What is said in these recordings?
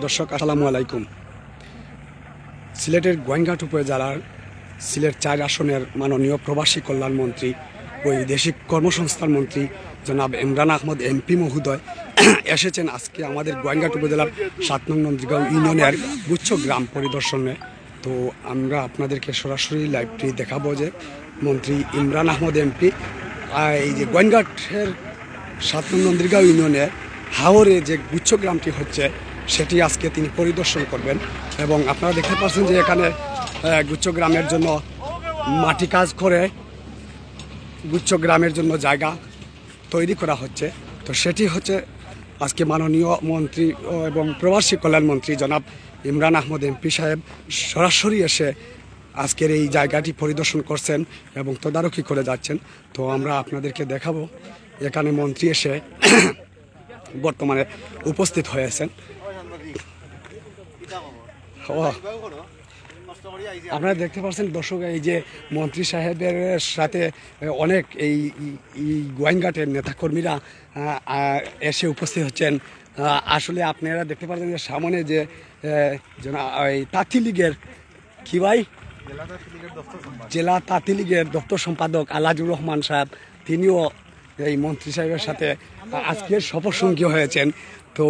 দর্শক আসসালামু আলাইকুম। সিলেটের গোয়াইনঘাট উপজেলার সিলেট 4 আসনের মাননীয় প্রবাসী কল্যাণ মন্ত্রী বৈদেশিক কর্মসংস্থান মন্ত্রী জনাব ইমরান আহমদ এমপি মহোদয় এসেছেন আজকে আমাদের গোয়াইনঘাট উপজেলার 7 নং নন্দীগাঁও ইউনিয়নের গুচ্ছ গ্রাম পরিদর্শনে। তো আমরা আপনাদেরকে সরাসরি লাইভটি দেখাবো যে মন্ত্রী ইমরান আহমদ এমপি এই যে গোয়াইনঘাটের 7 নং নন্দীগাঁও ইউনিয়নের হাওরে যে গুচ্ছ গ্রামটি হচ্ছে সেটি আজকে তিনি পরিদর্শন করবেন। এবং আপনারা দেখতে পাচ্ছেন যে এখানে গুচ্ছ গ্রামের জন্য মাটি কাজ করে গুচ্ছ গ্রামের জন্য জায়গা তৈরি করা হচ্ছে। তো সেটি হচ্ছে আজকে মাননীয় মন্ত্রী এবং প্রবাসী কল্যাণ মন্ত্রী জনাব ইমরান আহমদ এমপি সাহেব সরাসরি এসে আজকের এই জায়গাটি পরিদর্শন করছেন এবং তদারকি করে যাচ্ছেন। তো আমরা আপনাদেরকে দেখাবো এখানে মন্ত্রী এসে বর্তমানে উপস্থিত হয়েছেন। আপনারা দেখতে পাচ্ছেন দর্শক, এই যে মন্ত্রী সাহেবের সাথে অনেক এই গোয়াইনঘাটের নেতাকর্মীরা এসে উপস্থিত হচ্ছেন। আসলে আপনারা দেখতে পাচ্ছেন যে সামনে যে তাঁতি লীগের কি ভাই জেলা তাঁতি লীগের দপ্তর সম্পাদক আলাজুর রহমান সাহেব, তিনিও এই মন্ত্রী সাহেবের সাথে আজকের সফরসঙ্গী হয়েছেন। তো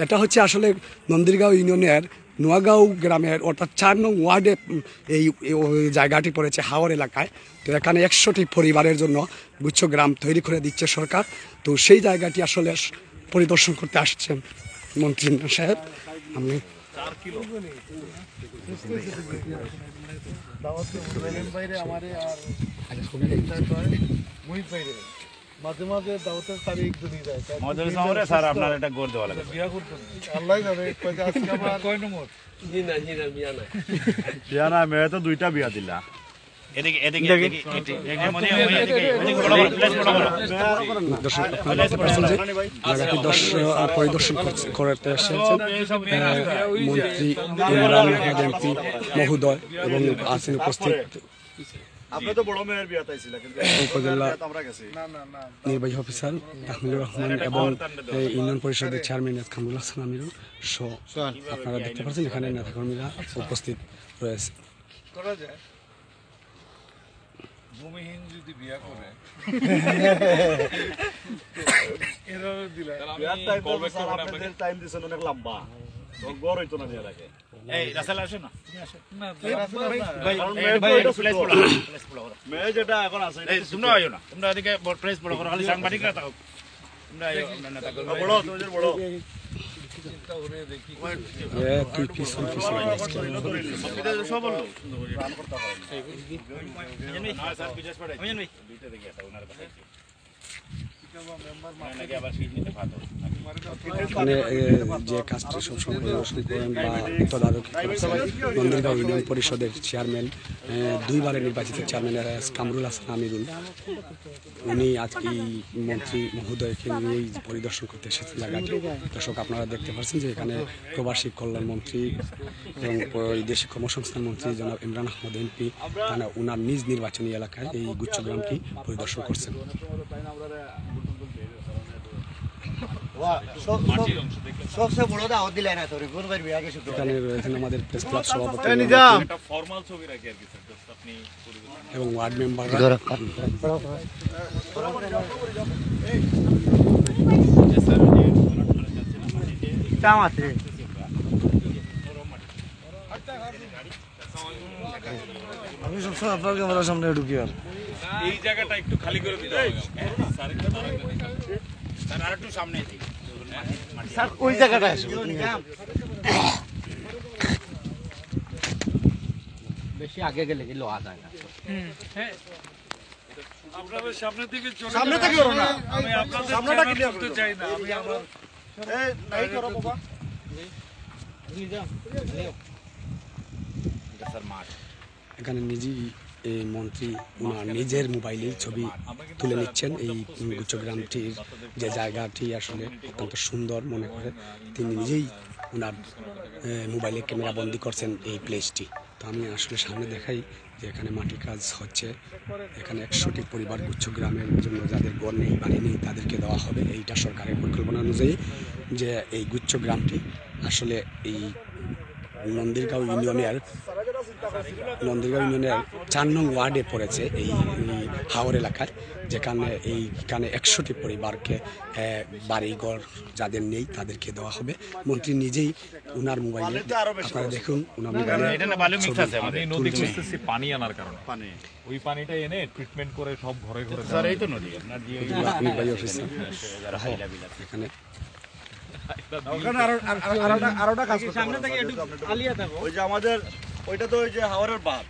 এটা হচ্ছে আসলে নন্দীগাঁও ইউনিয়নের নোয়াগাঁও গ্রামের অর্থাৎ 4 নং ওয়ার্ডে এই জায়গাটি পড়েছে হাওর এলাকায়। তো এখানে 100টি পরিবারের জন্য গুচ্ছ গ্রাম তৈরি করে দিচ্ছে সরকার। তো সেই জায়গাটি আসলে পরিদর্শন করতে আসছেন মন্ত্রী সাহেব। আমি মাঝে মাঝে দাওয়াতের তারিখ দুনিয়ে যায় মজুর সামনে স্যার আপনার এটা গোর দেওয়া লাগে বিয়া করতে আল্লাহ জানে কয়টা আজকে আমার কয় নম্বর বিয়া না মেয়ে তো 2টা বিয়া দিলা এদিকে এদিকে এদিকে মানে পরিদর্শন করতে এসেছেন মন্ত্রী ইমরান আহমদ এমপি মহোদয় এবং আছেন উপস্থিত আপনি তো বড় মেয়ের বিয়া তাইছিলা কিন্তু উপজেলা আমরা গেছি নির্বাহী অফিসার তাহমিলুর রহমান এবং ইউনিয়ন পরিষদের চেয়ারম্যান কামরুল হাসান আমিরুল সহ আপনারা দেখতে পাচ্ছেন এখানে নেতাকর্মীরা উপস্থিত রয়েছে। করা যায় ভূমিহীন যদি বিয়া করে এভাবে দিলা বিয়ার টাইম তো স্যার আপনাদের টাইম দিছেন অনেক লম্বা তো গড় হইতো না নিয়ে লাগে এই রাসেল আসো না তুমি আসো না ভাই প্লেস পড়ো মেয়ে যেটা এখন আছে এই তোমরা আইও না তোমরা এদিকে প্লেস পড়ো খালি সাংবাদিক না থাকো তোমরা আইও না থাকো বড় তুমি বড় তুই পিছন পিছন সব বললো রান করতে হয় না স্যার বিজেস পড়াই ভাই দুইটা দেখি এটা ওনার কাছে এখানে যে কাজটি সবসময় পরিদর্শন করেন বা তদারকি করেছেন নন্দীগাঁও ইউনিয়ন পরিষদের চেয়ারম্যান 2 বারের নির্বাচিত চেয়ারম্যান কামরুল হাসান আমিরুল, উনি আজকে মন্ত্রী মহোদয়কে নিয়েই পরিদর্শন করতে এসেছেন জায়গাটি। দর্শক আপনারা দেখতে পাচ্ছেন যে এখানে প্রবাসী কল্যাণ মন্ত্রী এবং বৈদেশিক কর্মসংস্থান মন্ত্রী জনাব ইমরান আহমদ এমপি উনার নিজ নির্বাচনী এলাকায় এই গুচ্ছ গ্রামটি পরিদর্শন করছেন। এখানে রয়েছেন আমাদের প্রেস ক্লাব সভাপতি এবং ওয়ার্ড মেম্বাররা। আমি সবসময় আপনার ক্যামেরার সামনে ঢুকি আর এই জায়গাটা একটু খালি করে দিতে হবে স্যার স্যার আর একটু সামনে দিই স্যার ওই জায়গাটা আসো বেশি আগে গেলে কি লোয়া যায় না। হ্যাঁ আপনাদের সামনে থেকে চলে সামনে থেকে করো না আমি আপনাদের সামনেটা ক্লিয়ার করতে চাই না আমি আমার এই নাই করো বাবা এখানে নিজেই এই মন্ত্রী ওনার নিজের মোবাইলেই ছবি তুলে নিচ্ছেন। এই গুচ্ছ গ্রামটির যে জায়গাটি আসলে অত্যন্ত সুন্দর মনে করে তিনি নিজেই ওনার মোবাইলে ক্যামেরা বন্দি করছেন এই প্লেসটি। তো আমি আসলে সামনে দেখাই যে এখানে মাটি কাজ হচ্ছে। এখানে 100টি পরিবার গুচ্ছ গ্রামের জন্য যাদের ঘর নেই বাড়ি নেই তাদেরকে দেওয়া হবে। এইটা সরকারের পরিকল্পনা অনুযায়ী যে এই গুচ্ছ গ্রামটি আসলে এই নন্দীরগাঁও ইউনিয়নের 4 নং ওয়ার্ডে পড়েছে এই হাওর এলাকায়, এইখানে 100টি পরিবারকে বাড়িঘর যাদের নেই তাদেরকে দেওয়া হবে। মন্ত্রী নিজেই উনার মোবাইলে, আপনারা দেখুন উনার মোবাইলে পানি আনার কারণে ওই পানিটা এনে ট্রিটমেন্ট করে সব ঘরে ঘরে এখানে ওই যে আমাদের ওইটা তো ওই যে হাওরের বাঁধ,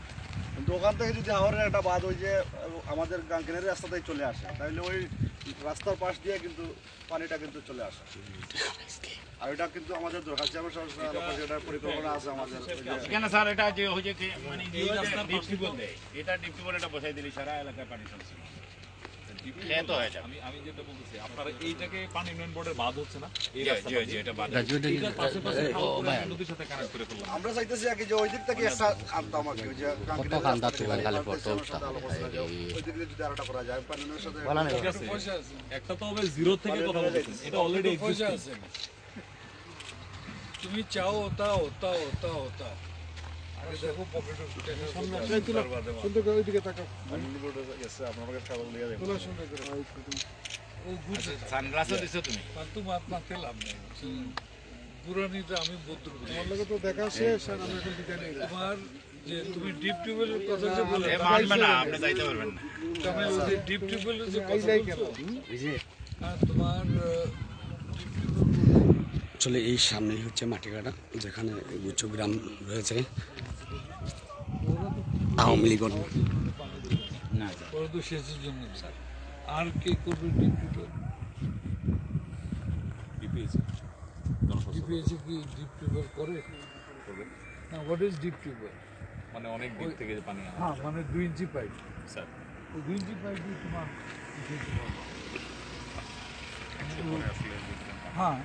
কিন্তু ওখান থেকে যদি হাওরের একটা বাঁধ ওই যে আমাদের গাঙ্কেনের রাস্তাতেই চলে আসে, তাহলে ওই রাস্তার পাশ দিয়ে কিন্তু পানিটা কিন্তু চলে আসে। আর এটা কিন্তু আমাদের দরকার, এটার পরিকল্পনা আছে আমাদের। কেন স্যার এটা যে হচ্ছে কি মানে এটা ডিপটিউবওয়েল এটা বসাই দিলি সারা এলাকায় পানি চলছে। আমি যেটা বলতেছি আপনারা এইটাকে পানি উন্নয়ন বোর্ডের বাদ হচ্ছে না, এই এটা বাদ নদীর সাথে কানেক্ট করে ফেললাম। আমরা চাইতেছি আর কি যে ওই দিক থেকে একটা আনতাম আর কি, ওই যে গাঙ্কেনের রাস্তা থেকে ওই দিক দিয়ে যদি আরেকটা করা যায় পানির সাথে। ঠিক আছে, একটা তো হবে জিরো থেকে কথা বলতেছেন, এটা অলরেডি এক্সিস্ট আছে। তুমি চাও ওটা ওটা ওটা ওটা আগে দেখো পকেটে সানগ্লাসও দিছো তুমি। ফালতু মাত মারতে লাভ নেই। পুরানিটা আমি বদল করি। আমার লগে তো দেখা শেষ আর আমি এখন বিদায় নেই। তোমার যে তুমি ডিপ টিউবওয়েলের কথা যে বলে মানবে না, আপনি যাইতে পারবেন না। তুমি ওই ডিপ টিউবওয়েলের যে কথা বলছো, আর তোমার আসলে এই সামনেই হচ্ছে মাটিকাটা, যেখানে গুচ্ছ গ্রাম রয়েছে আওয়ামী লীগের। ওরা তো সেচের জন্য স্যার, আর কে করবে ডিপ টিউবওয়েল? ডিপিএসি কি ডিপ টিউবওয়েল করে না? What is deep tubewell? মানে অনেক দিক থেকে যে পানি আনা। হ্যাঁ, মানে 2 ইঞ্চি পাইপ। স্যার 2 ইঞ্চি পাইপ দিয়ে তোমার হ্যাঁ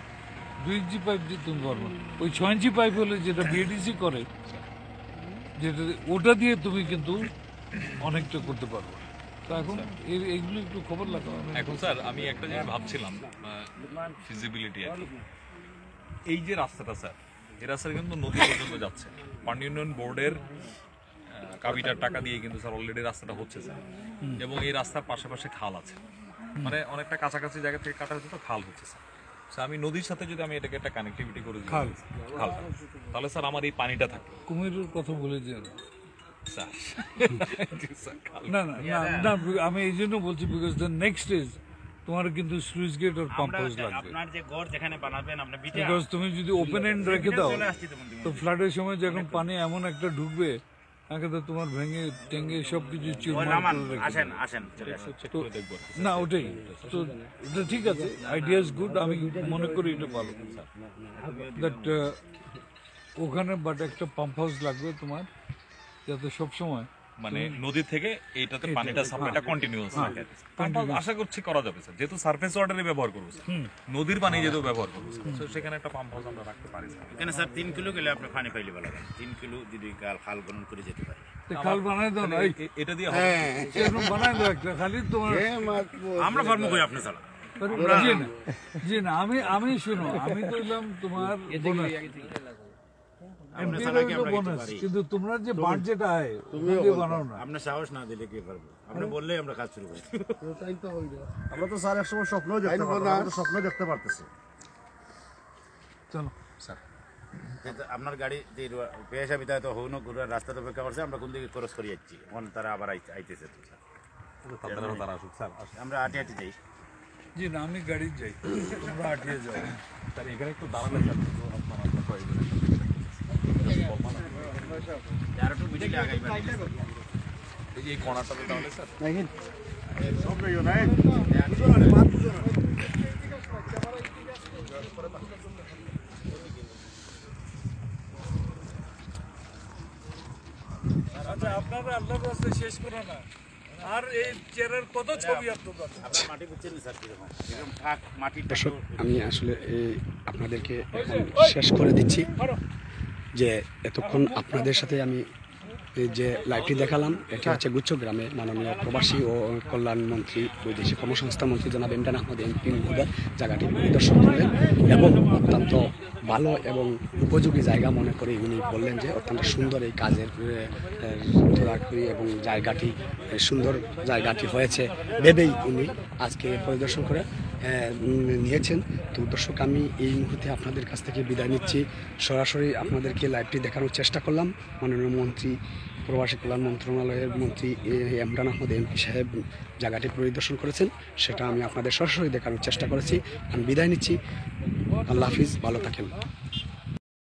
2 ইঞ্চি পাইপ দিয়ে তুমি পারবো। ওই 6 ইঞ্চি পাইপ হলে যেটা বিএডিসি করে, যেটা ওটা দিয়ে তুমি কিন্তু অনেকটা করতে পারবো। তো এখন এইগুলো একটু খবর লাগাও। এখন স্যার আমি একটা জিনিস ভাবছিলাম, ফিজিবিলিটি আর কি। এই যে রাস্তাটা স্যার, এই রাস্তাটা কিন্তু নদী পর্যন্ত যাচ্ছে। পানি উন্নয়ন বোর্ডের কাবিটার টাকা দিয়ে কিন্তু স্যার অলরেডি রাস্তাটা হচ্ছে স্যার, এবং এই রাস্তার পাশাপাশি খাল আছে, মানে অনেকটা কাছাকাছি জায়গা থেকে কাটা হচ্ছে, তো খাল হচ্ছে স্যার। আমি নদীর সাথে যদি আমি এটাকে একটা কানেক্টিভিটি করে দিই খালটা, তাহলে স্যার আমার এই পানিটা থাকে। কুমিরের কথা বলে যে স্যার না না না না, আমি এই জন্য বলছি বিকজ দ্য নেক্সট ইজ তোমার কিন্তু স্লুইস গেট আর পাম্প হাউস লাগবে। আপনার যে ঘর যেখানে বানাবেন আপনি বিটে, বিকজ তুমি যদি ওপেন এন্ড রেখে দাও তো ফ্লাডের সময় যখন পানি এমন একটা ঢুকবে, একেবারে তোমার ভেঙে টেঙ্গে সবকিছু চুরমার করে রেখে আসেন আসেন চলে আসেন। না ওটাই তো, এটা ঠিক আছে, আইডিয়া ইজ গুড, আমি মনে করি এটা ভালো। দ্যাট ওখানে বাট একটা পাম্প হাউস লাগবে তোমার, যাতে সবসময় মানে নদী থেকে এইটাতে পানিটা সাপ্লাইটা কন্টিনিউয়াস থাকে। আশা করছি করা যাবে স্যার, যেহেতু সারফেস ওয়াটারে ব্যবহার করবো স্যার, নদীর পানি যেহেতু ব্যবহার করবো স্যার, সেখানে একটা পাম্প হাউস আমরা রাখতে পারি স্যার। এখানে স্যার 3 কিলো গেলে আপনি পানি পাইলে ভালো হবে। 3 কিলো যদি খাল খনন করে যেতে পারে, খাল বানাই দাও না, এটা দিয়ে এরকম বানাই দাও একটা, খালি তোমার আমরা ফার্মো কই আপনি চালা। জি না, আমি শুনো, আমি তো এলাম তোমার কিন্তু তোমরা যে বাজেট আয় তুমি বানাও না। আপনি সাহস না দিলে কি পারবো? আপনি বললেই আমরা কাজ শুরু করি। আমরা তো স্যার একসময় স্বপ্ন দেখতে পারতেছি। চলো স্যার, আপনার গাড়ি পেয়েছা বিদায় তো হৌন ঘুরার রাস্তা তো অপেক্ষা করছে, আমরা কোন দিকে ক্রস করে যাচ্ছি, তারা আবার আইতেছে। তারা আসুক স্যার, আমরা হাঁটি হাঁটি যাই। জি না, আমি গাড়ি যাই, তোমরা হাঁটিয়ে যাও। স্যার এখানে একটু দাঁড়ালে স্যার আর একটু বিটে আগাইবা। এই কর্নারটাতে তাহলে স্যার সব নেই না আচ্ছা, আপনারা আল্লাহর রাস্তায় শেষ করো না। আর এই চেয়ারের কত ছবি আপনাদের? আপনার মাটি বুঝছেন স্যার কিরকম এরকম ফাঁক মাটির দর্শক, আমি আসলে আপনাদেরকে এখন শেষ করে দিচ্ছি যে এতক্ষণ আপনাদের সাথে আমি এই যে লাইভটি দেখালাম এটি হচ্ছে গুচ্ছগ্রামে মাননীয় প্রবাসী ও কল্যাণ মন্ত্রী বৈদেশিক কর্মসংস্থান মন্ত্রী জনাব ইমরান আহমদ এমপি মহোদয় জায়গাটি পরিদর্শন করলেন এবং অত্যন্ত ভালো এবং উপযোগী জায়গা মনে করে উনি বললেন যে অত্যন্ত সুন্দর এই কাজের তদারকি এবং জায়গাটি সুন্দর জায়গাটি হয়েছে ভেবেই উনি আজকে পরিদর্শন করে নিয়েছেন। তো দর্শক, আমি এই মুহূর্তে আপনাদের কাছ থেকে বিদায় নিচ্ছি। সরাসরি আপনাদেরকে লাইভটি দেখানোর চেষ্টা করলাম। মাননীয় মন্ত্রী প্রবাসী কল্যাণ মন্ত্রণালয়ের মন্ত্রী ইমরান আহমদ এমপি সাহেব জায়গাটি পরিদর্শন করেছেন, সেটা আমি আপনাদের সরাসরি দেখানোর চেষ্টা করেছি। আমি বিদায় নিচ্ছি। আল্লাহ হাফিজ, ভালো থাকেন।